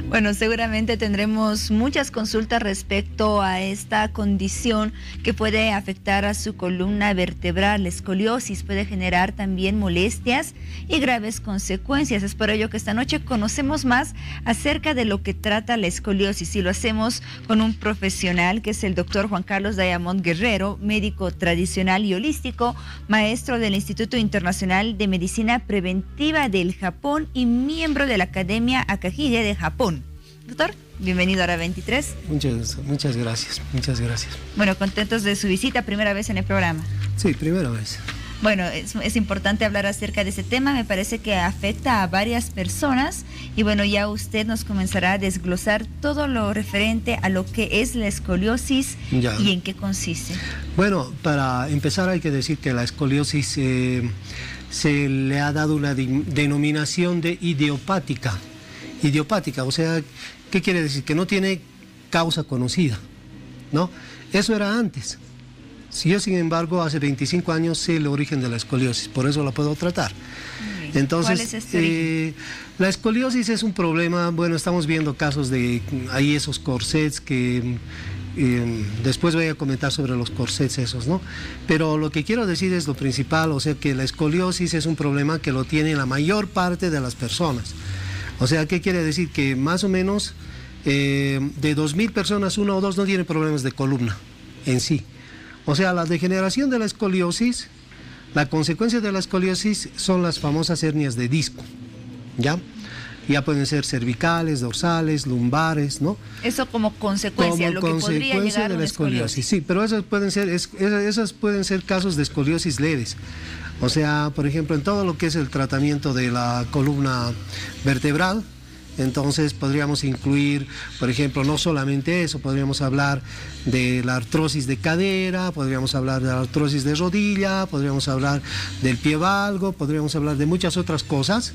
Bueno, seguramente tendremos muchas consultas respecto a esta condición que puede afectar a su columna vertebral. La escoliosis puede generar también molestias y graves consecuencias. Es por ello que esta noche conocemos más acerca de lo que trata la escoliosis y lo hacemos con un profesional que es el doctor Juan Carlos Diamond Guerrero, médico tradicional y holístico, maestro del Instituto Internacional de Medicina Preventiva del Japón y miembro de la Academia Akahide de Japón. Doctor, bienvenido a Hora 23. Muchas gracias, muchas gracias. Bueno, contentos de su visita, primera vez en el programa. Sí, primera vez. Bueno, es importante hablar acerca de ese tema, me parece que afecta a varias personas y bueno, ya usted nos comenzará a desglosar todo lo referente a lo que es la escoliosis y en qué consiste. Bueno, para empezar hay que decir que la escoliosis se le ha dado una denominación de idiopática. Idiopática, o sea, ¿qué quiere decir? Que no tiene causa conocida, ¿no? Eso era antes. Yo, sin embargo, hace 25 años sé el origen de la escoliosis, por eso la puedo tratar. Entonces, ¿cuál es este origen? La escoliosis es un problema, bueno, estamos viendo casos de ahí esos corsets que después voy a comentar sobre los corsets esos, ¿no? Pero lo que quiero decir es lo principal, o sea, que la escoliosis es un problema que lo tiene la mayor parte de las personas. O sea, ¿qué quiere decir? Que más o menos de 2.000 personas, 1 o 2 no tienen problemas de columna en sí. O sea, la degeneración de la escoliosis, la consecuencia de la escoliosis son las famosas hernias de disco, ¿ya? Ya pueden ser cervicales, dorsales, lumbares, ¿no? Eso como consecuencia, lo que podría llegar a una escoliosis. Sí, pero esos pueden ser casos de escoliosis leves. O sea, por ejemplo, en todo lo que es el tratamiento de la columna vertebral, entonces podríamos incluir, por ejemplo, no solamente eso, podríamos hablar de la artrosis de cadera, podríamos hablar de la artrosis de rodilla, podríamos hablar del pie valgo, podríamos hablar de muchas otras cosas,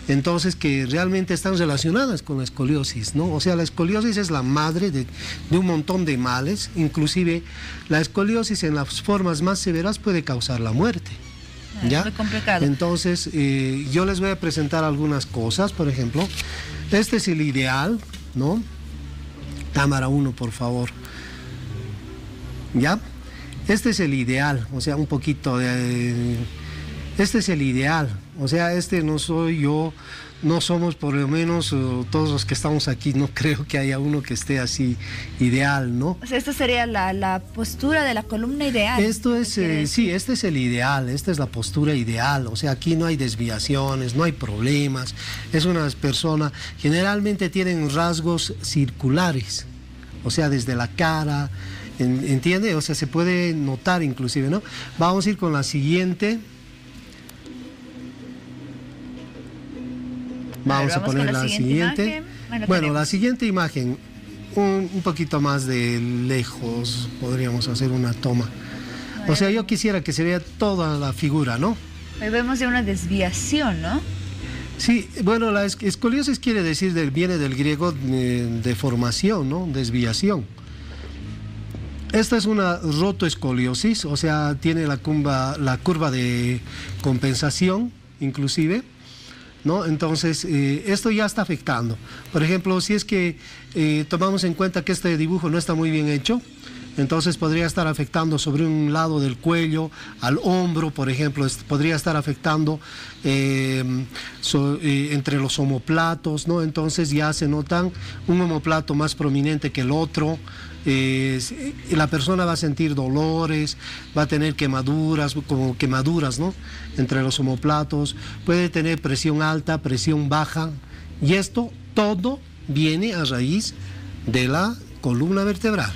entonces que realmente están relacionadas con la escoliosis, ¿no? O sea, la escoliosis es la madre de un montón de males, inclusive la escoliosis en las formas más severas puede causar la muerte. ¿Ya? Es muy complicado. Entonces, yo les voy a presentar algunas cosas, por ejemplo, este es el ideal, ¿no? Cámara 1, por favor. ¿Ya? Este es el ideal, o sea, un poquito de... Este es el ideal, o sea, este no soy yo, no somos por lo menos todos los que estamos aquí, no creo que haya uno que esté así ideal, ¿no? O sea, esta sería la postura de la columna ideal. Esto es, sí, este es el ideal, esta es la postura ideal, o sea, aquí no hay desviaciones, no hay problemas, es una persona, generalmente tienen rasgos circulares, o sea, desde la cara, ¿entiende? O sea, se puede notar inclusive, ¿no? Vamos a ir con la siguiente. Vamos a poner la siguiente. Bueno, la siguiente imagen, un poquito más de lejos, podríamos hacer una toma. O sea, yo quisiera que se vea toda la figura, ¿no? Ahí vemos ya una desviación, ¿no? Sí, bueno, la escoliosis quiere decir, viene del griego deformación, ¿no? Desviación. Esta es una rotoescoliosis, o sea, tiene la curva de compensación, inclusive, ¿no? Entonces, esto ya está afectando. Por ejemplo, si es que tomamos en cuenta que este dibujo no está muy bien hecho, entonces podría estar afectando sobre un lado del cuello, al hombro, por ejemplo, podría estar afectando entre los omoplatos, ¿no? Entonces ya se notan un omoplato más prominente que el otro. La persona va a sentir dolores, va a tener quemaduras, como quemaduras, ¿no? Entre los omoplatos, puede tener presión alta, presión baja, y esto todo viene a raíz de la columna vertebral.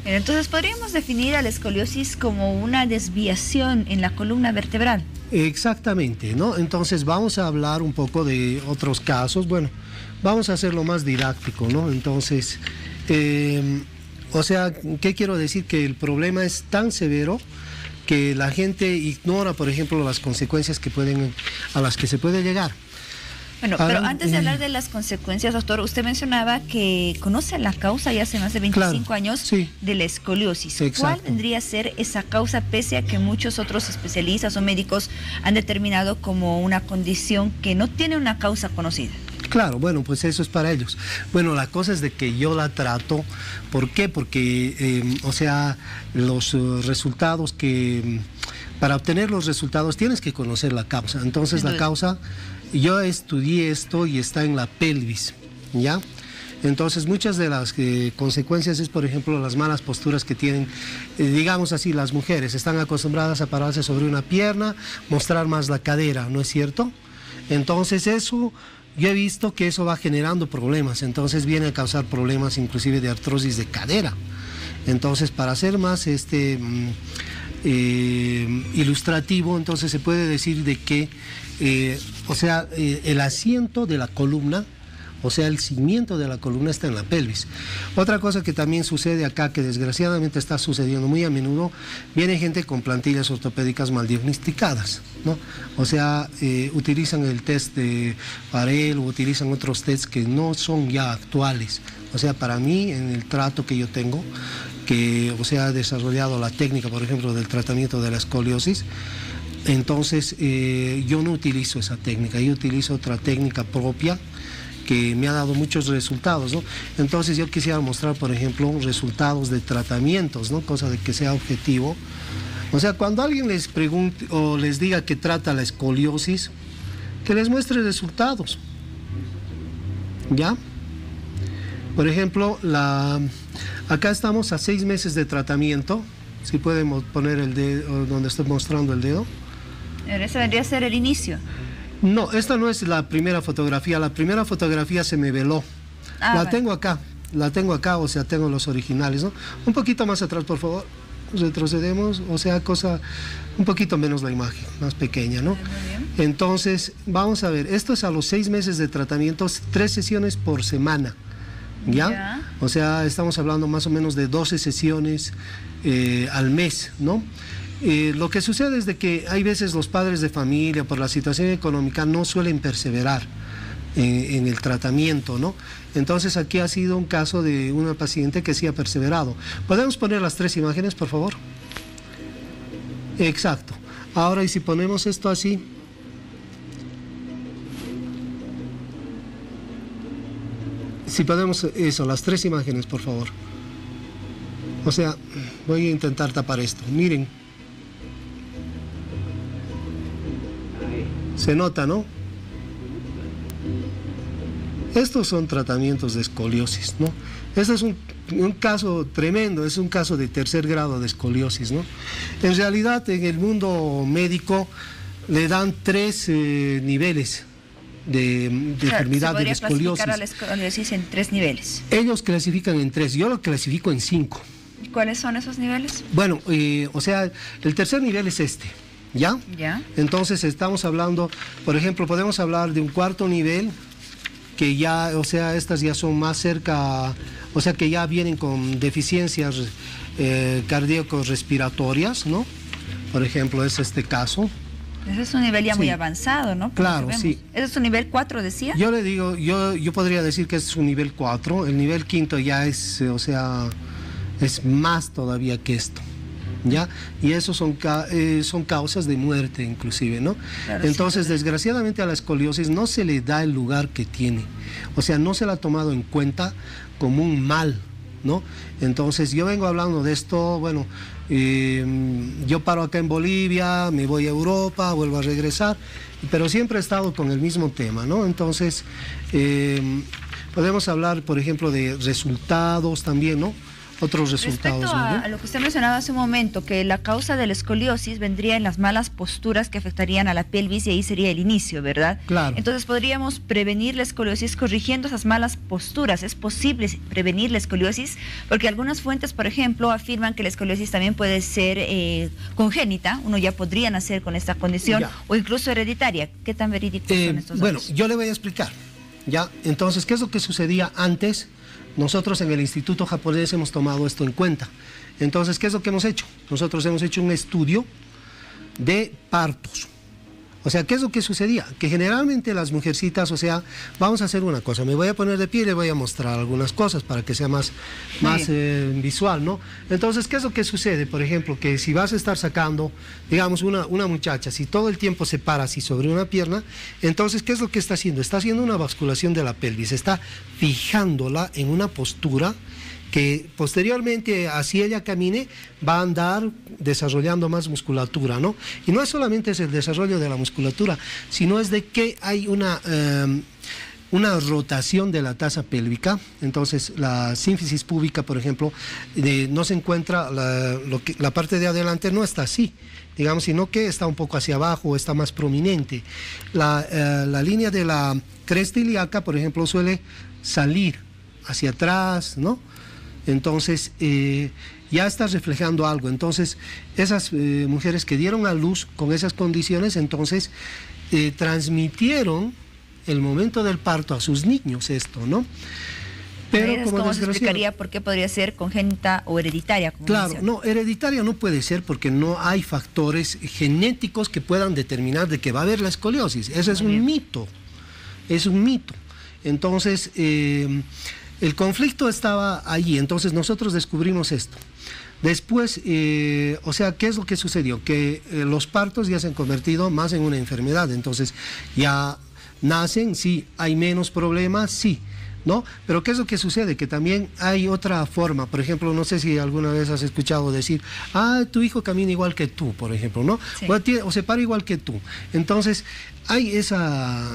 Entonces podríamos definir a la escoliosis como una desviación en la columna vertebral. Exactamente, ¿no? Entonces vamos a hablar un poco de otros casos. Bueno, vamos a hacerlo más didáctico, ¿no? Entonces, o sea, ¿qué quiero decir? Que el problema es tan severo que la gente ignora, por ejemplo, las consecuencias a las que se puede llegar. Bueno, pero antes de hablar de las consecuencias, doctor, usted mencionaba que conoce la causa ya hace más de 25 años de la escoliosis. Exacto. ¿Cuál vendría a ser esa causa, pese a que muchos otros especialistas o médicos han determinado como una condición que no tiene una causa conocida? Claro, bueno, pues eso es para ellos. Bueno, la cosa es de que yo la trato, ¿por qué? Porque, o sea, los resultados que... Para obtener los resultados tienes que conocer la causa. Entonces la causa, yo estudié esto y está en la pelvis, ¿ya? Entonces muchas de las consecuencias es, por ejemplo, las malas posturas que tienen, digamos así, las mujeres. Están acostumbradas a pararse sobre una pierna, mostrar más la cadera, ¿no es cierto? Entonces eso, yo he visto que eso va generando problemas. Entonces viene a causar problemas inclusive de artrosis de cadera. Entonces, para hacer más ilustrativo, entonces se puede decir de que, o sea, el asiento de la columna, o sea, el cimiento de la columna está en la pelvis. Otra cosa que también sucede acá, que desgraciadamente está sucediendo muy a menudo, viene gente con plantillas ortopédicas mal diagnosticadas, ¿no? O sea, utilizan el test de Parel o utilizan otros tests que no son ya actuales. O sea, para mí, en el trato que yo tengo, que, o sea, ha desarrollado la técnica, por ejemplo, del tratamiento de la escoliosis, entonces yo no utilizo esa técnica, yo utilizo otra técnica propia que me ha dado muchos resultados, ¿no? Entonces yo quisiera mostrar, por ejemplo, resultados de tratamientos, ¿no? Cosa de que sea objetivo. O sea, cuando alguien les pregunte o les diga que trata la escoliosis, que les muestre resultados, ¿ya? Por ejemplo, acá estamos a 6 meses de tratamiento. Si podemos poner el dedo donde estoy mostrando el dedo. Ese vendría a ser el inicio. No, esta no es la primera fotografía. La primera fotografía se me veló. La tengo acá, o sea, tengo los originales, ¿no? Un poquito más atrás, por favor. Retrocedemos, o sea, un poquito menos la imagen, más pequeña, ¿no? Entonces, vamos a ver, esto es a los 6 meses de tratamiento, 3 sesiones por semana. ¿Ya? O sea, estamos hablando más o menos de 12 sesiones al mes, ¿no? Lo que sucede es de que hay veces los padres de familia, por la situación económica, no suelen perseverar en el tratamiento, ¿no? Entonces aquí ha sido un caso de una paciente que sí ha perseverado. ¿Podemos poner las 3 imágenes, por favor? Exacto. Ahora, y si ponemos esto así... Si podemos, eso, las 3 imágenes, por favor. O sea, voy a intentar tapar esto. Miren. Se nota, ¿no? Estos son tratamientos de escoliosis, ¿no? Este es un caso tremendo, es un caso de 3er grado de escoliosis, ¿no? En realidad, en el mundo médico le dan 3 niveles de enfermedad de la escoliosis. Clasificar a la escoliosis en 3 niveles. Ellos clasifican en 3, yo lo clasifico en 5. ¿Cuáles son esos niveles? Bueno, o sea, el 3er nivel es este, ¿ya? Ya. Entonces estamos hablando, por ejemplo, podemos hablar de un 4º nivel, que ya, o sea, estas ya son más cerca, o sea, que ya vienen con deficiencias cardíaco-respiratorias, ¿no? Por ejemplo, es este caso. Ese es un nivel ya muy avanzado, ¿no? Claro, sí. ¿Ese es un nivel 4, decía? Yo le digo, yo podría decir que es un nivel 4, el nivel 5 ya es, o sea, es más todavía que esto, ¿ya? Y eso son causas de muerte inclusive, ¿no? Claro, entonces, sí, desgraciadamente a la escoliosis no se le da el lugar que tiene, o sea, no se la ha tomado en cuenta como un mal, ¿no? Entonces yo vengo hablando de esto, bueno, yo paro acá en Bolivia, me voy a Europa, vuelvo a regresar, pero siempre he estado con el mismo tema, ¿no? Entonces podemos hablar, por ejemplo, de resultados también, ¿no? Otros resultados. Respecto a lo que usted mencionaba hace un momento, que la causa de la escoliosis vendría en las malas posturas que afectarían a la pelvis y ahí sería el inicio, ¿verdad? Claro. Entonces podríamos prevenir la escoliosis corrigiendo esas malas posturas. ¿Es posible prevenir la escoliosis? Porque algunas fuentes, por ejemplo, afirman que la escoliosis también puede ser congénita, uno ya podría nacer con esta condición, o incluso hereditaria. ¿Qué tan verídicos son estos datos? Bueno, yo le voy a explicar, ¿ya? Entonces, ¿qué es lo que sucedía antes? Nosotros en el Instituto Japonés hemos tomado esto en cuenta. Entonces, ¿qué es lo que hemos hecho? Nosotros hemos hecho un estudio de partos, O sea, ¿qué es lo que sucedía? Que generalmente las mujercitas, o sea, vamos a hacer una cosa, me voy a poner de pie y le voy a mostrar algunas cosas para que sea más visual, ¿no? Entonces, ¿qué es lo que sucede? Por ejemplo, que si vas a estar sacando, digamos, una muchacha, si todo el tiempo se para así sobre una pierna, entonces, ¿qué es lo que está haciendo? Está haciendo una basculación de la pelvis, está fijándola en una postura que posteriormente, así ella camine, va a andar desarrollando más musculatura, ¿no? Y no es solamente es el desarrollo de la musculatura, sino es de que hay una rotación de la tasa pélvica. Entonces, la sínfisis púbica, por ejemplo, no se encuentra, la parte de adelante no está así, digamos, sino que está un poco hacia abajo, está más prominente. La línea de la cresta ilíaca, por ejemplo, suele salir hacia atrás, ¿no? Entonces, ya está reflejando algo. Entonces, esas mujeres que dieron a luz con esas condiciones, entonces, transmitieron el momento del parto a sus niños esto, ¿no? Pero ¿cómo se explicaría por qué podría ser congénita o hereditaria? Claro, no, hereditaria no puede ser porque no hay factores genéticos que puedan determinar de que va a haber la escoliosis. Eso es un mito, es un mito. Entonces, el conflicto estaba allí, entonces nosotros descubrimos esto. Después, o sea, ¿qué es lo que sucedió? Que los partos ya se han convertido más en una enfermedad, entonces ya nacen, sí, hay menos problemas, sí, ¿no? Pero ¿qué es lo que sucede? Que también hay otra forma, por ejemplo, no sé si alguna vez has escuchado decir, tu hijo camina igual que tú, por ejemplo, ¿no? Sí. O se para igual que tú. Entonces, hay esa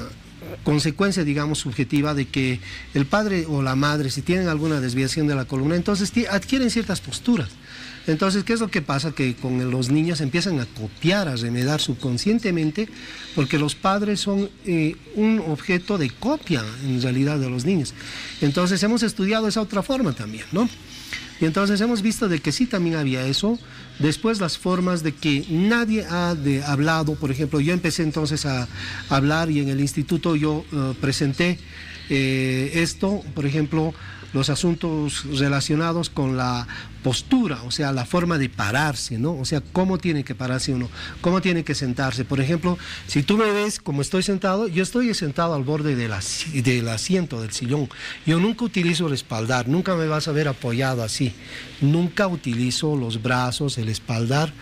consecuencia, digamos, subjetiva de que el padre o la madre, si tienen alguna desviación de la columna, entonces adquieren ciertas posturas. Entonces, ¿qué es lo que pasa? Que con los niños empiezan a copiar, a remedar subconscientemente, porque los padres son un objeto de copia, en realidad, de los niños. Entonces, hemos estudiado esa otra forma también, ¿no? Y entonces hemos visto de que sí también había eso. Después las formas de que nadie ha hablado, por ejemplo, yo empecé entonces a hablar y en el instituto yo presenté esto, por ejemplo, los asuntos relacionados con la postura, o sea, la forma de pararse, ¿no? O sea, cómo tiene que pararse uno, cómo tiene que sentarse. Por ejemplo, si tú me ves como estoy sentado, yo estoy sentado al borde del asiento, del sillón. Yo nunca utilizo el espaldar, nunca me vas a ver apoyado así. Nunca utilizo los brazos, el espaldar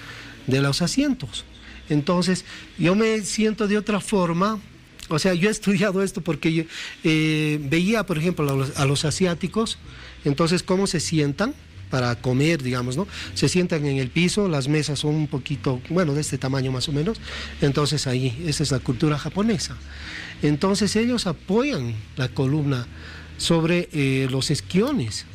de los asientos. Entonces, yo me siento de otra forma. O sea, yo he estudiado esto porque yo, veía, por ejemplo, a los asiáticos, entonces cómo se sientan para comer, digamos, ¿no? Se sientan en el piso, las mesas son un poquito, bueno, de este tamaño más o menos, entonces ahí, esa es la cultura japonesa. Entonces ellos apoyan la columna sobre los esquiones.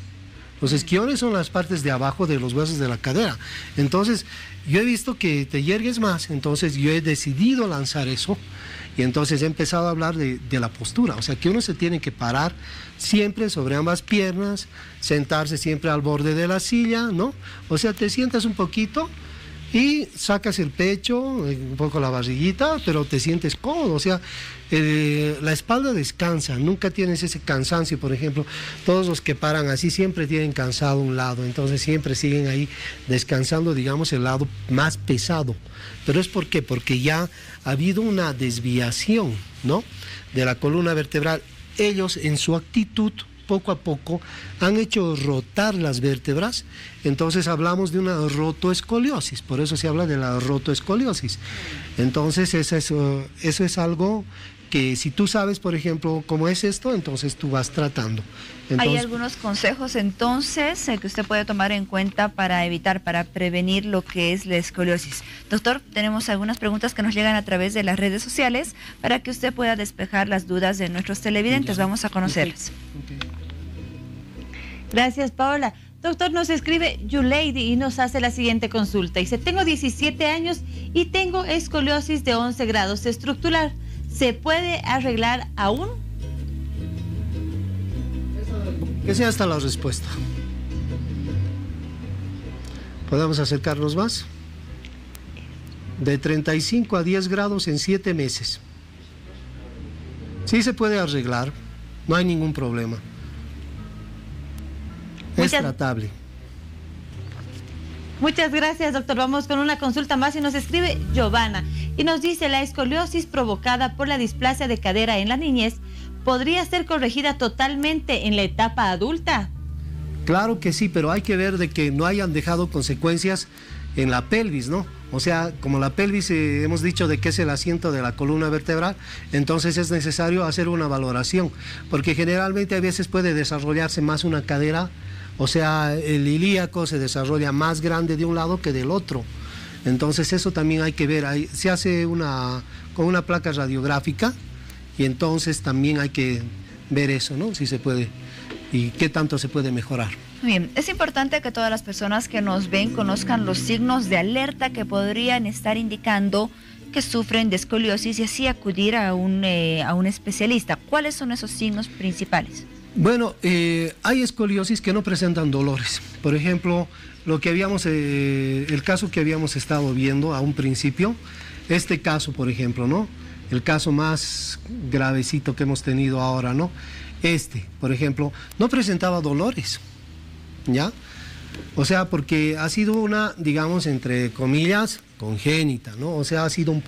Los esquiones son las partes de abajo de los huesos de la cadera. Entonces, yo he visto que te yergues más, entonces yo he decidido lanzar eso. Y entonces he empezado a hablar de la postura, o sea que uno se tiene que parar siempre sobre ambas piernas, sentarse siempre al borde de la silla, ¿no? O sea, te sientas un poquito y sacas el pecho, un poco la barriguita, pero te sientes cómodo, o sea, la espalda descansa, nunca tienes ese cansancio. Por ejemplo, todos los que paran así siempre tienen cansado un lado, entonces siempre siguen ahí descansando, digamos, el lado más pesado. ¿Pero es por qué? Porque ya ha habido una desviación, ¿no?, de la columna vertebral. Ellos en su actitud poco a poco han hecho rotar las vértebras, entonces hablamos de una rotoescoliosis, por eso se habla de la rotoescoliosis. Entonces eso es algo que si tú sabes, por ejemplo, cómo es esto, entonces tú vas tratando. Entonces, ¿hay algunos consejos entonces que usted puede tomar en cuenta para evitar, para prevenir lo que es la escoliosis? Doctor, tenemos algunas preguntas que nos llegan a través de las redes sociales para que usted pueda despejar las dudas de nuestros televidentes. Vamos a conocerlas. Gracias, Paola. Doctor, nos escribe Yulady y nos hace la siguiente consulta. Dice, tengo 17 años y tengo escoliosis de 11 grados estructural. ¿Se puede arreglar aún? Que sea hasta la respuesta. ¿Podemos acercarnos más? De 35 a 10 grados en 7 meses. Sí se puede arreglar, no hay ningún problema. Es tratable. Muchas gracias, doctor. Vamos con una consulta más y nos escribe Giovanna y nos dice: la escoliosis provocada por la displasia de cadera en la niñez ¿podría ser corregida totalmente en la etapa adulta? Claro que sí, pero hay que ver de que no hayan dejado consecuencias en la pelvis, ¿no? O sea, como la pelvis hemos dicho de que es el asiento de la columna vertebral, entonces es necesario hacer una valoración, porque generalmente a veces puede desarrollarse más una cadera, o sea, el ilíaco se desarrolla más grande de un lado que del otro. Entonces eso también hay que ver, se hace con una placa radiográfica y entonces también hay que ver eso, ¿no? Si se puede y qué tanto se puede mejorar. Bien, es importante que todas las personas que nos ven conozcan los signos de alerta que podrían estar indicando que sufren de escoliosis y así acudir a un especialista. ¿Cuáles son esos signos principales? Bueno, hay escoliosis que no presentan dolores. Por ejemplo, el caso que habíamos estado viendo a un principio, este caso, por ejemplo, ¿no? El caso más gravecito que hemos tenido ahora, ¿no? Por ejemplo, no presentaba dolores, ¿ya? O sea, porque ha sido una, digamos, entre comillas, congénita, ¿no? O sea, ha sido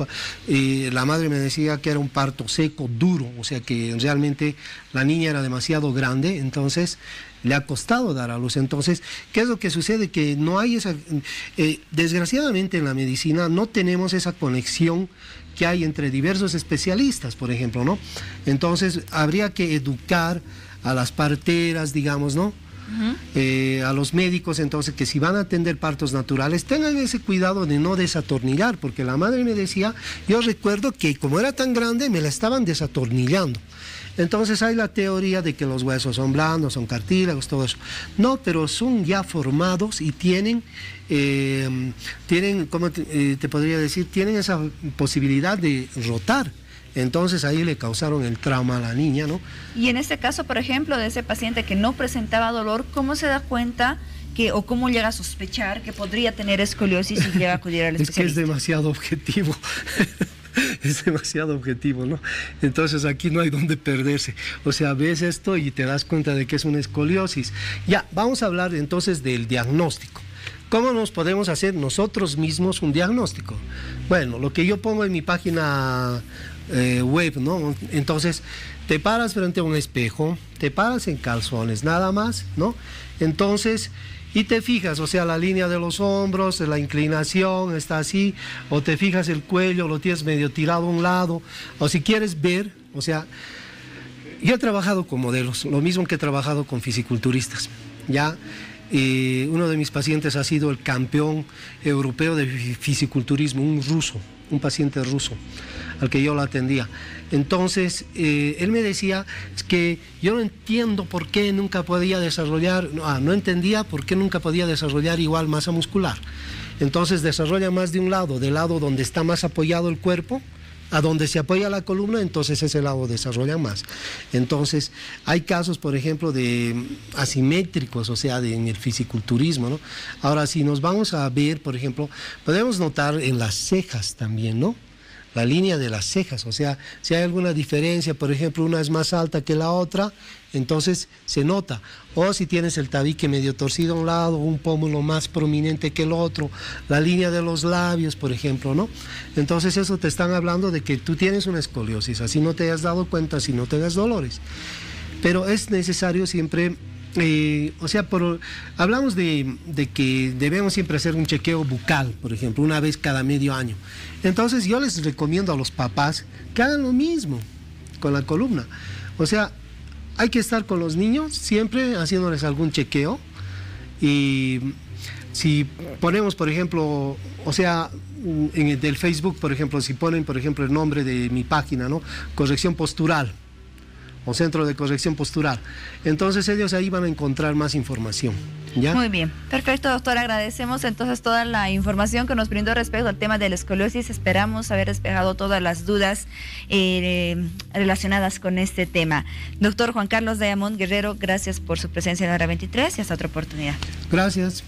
la madre me decía que era un parto seco, duro, o sea que realmente la niña era demasiado grande, entonces le ha costado dar a luz. Entonces, ¿qué es lo que sucede? Que no hay desgraciadamente en la medicina no tenemos esa conexión que hay entre diversos especialistas, por ejemplo, ¿no? Entonces, habría que educar a las parteras, digamos, ¿no? A los médicos, entonces, que si van a atender partos naturales, tengan ese cuidado de no desatornillar, porque la madre me decía, yo recuerdo que como era tan grande, me la estaban desatornillando. Entonces hay la teoría de que los huesos son blandos, son cartílagos, todo eso. No, pero son ya formados y tienen, ¿cómo te podría decir? Tienen esa posibilidad de rotar. Entonces ahí le causaron el trauma a la niña, ¿no? Y en este caso, por ejemplo, de ese paciente que no presentaba dolor, ¿cómo se da cuenta o cómo llega a sospechar que podría tener escoliosis y llega a acudir al especialista? Es que es demasiado objetivo. Es demasiado objetivo, ¿no? Entonces aquí no hay donde perderse. O sea, ves esto y te das cuenta de que es una escoliosis. Ya, vamos a hablar entonces del diagnóstico. ¿Cómo nos podemos hacer nosotros mismos un diagnóstico? Bueno, lo que yo pongo en mi página web, ¿no? Entonces, te paras frente a un espejo, te paras en calzones, nada más, ¿no? Entonces, y te fijas, o sea, la línea de los hombros, la inclinación está así, o te fijas el cuello, lo tienes medio tirado a un lado, o si quieres ver, o sea, yo he trabajado con modelos, lo mismo que he trabajado con fisiculturistas, ¿ya? Uno de mis pacientes ha sido el campeón europeo de fisiculturismo, un ruso, un paciente ruso, al que yo lo atendía. Entonces, él me decía que yo no entiendo por qué nunca podía desarrollar, no entendía por qué nunca podía desarrollar igual masa muscular. Entonces desarrolla más de un lado, del lado donde está más apoyado el cuerpo, a donde se apoya la columna, entonces ese lado desarrolla más. Entonces, hay casos, por ejemplo, de asimétricos, o sea, en el fisiculturismo, ¿no? Ahora, si nos vamos a ver, por ejemplo, podemos notar en las cejas también, ¿no? La línea de las cejas, o sea, si hay alguna diferencia, por ejemplo, una es más alta que la otra, entonces se nota. O si tienes el tabique medio torcido a un lado, un pómulo más prominente que el otro, la línea de los labios, por ejemplo, ¿no? Entonces eso te están hablando de que tú tienes una escoliosis, así no te hayas dado cuenta, si no te das dolores. Pero es necesario siempre... o sea, hablamos de que debemos siempre hacer un chequeo bucal, por ejemplo, una vez cada medio año. Entonces yo les recomiendo a los papás que hagan lo mismo con la columna. O sea, hay que estar con los niños siempre haciéndoles algún chequeo. Y si ponemos, por ejemplo, o sea, del Facebook, por ejemplo, si ponen, por ejemplo, el nombre de mi página, ¿no? Corrección postural, o centro de corrección postural. Entonces ellos ahí van a encontrar más información, ¿ya? Muy bien, perfecto, doctor, agradecemos entonces toda la información que nos brindó respecto al tema de la escoliosis. Esperamos haber despejado todas las dudas relacionadas con este tema. Doctor Juan Carlos Diamond Guerrero, gracias por su presencia en Hora 23 y hasta otra oportunidad. Gracias.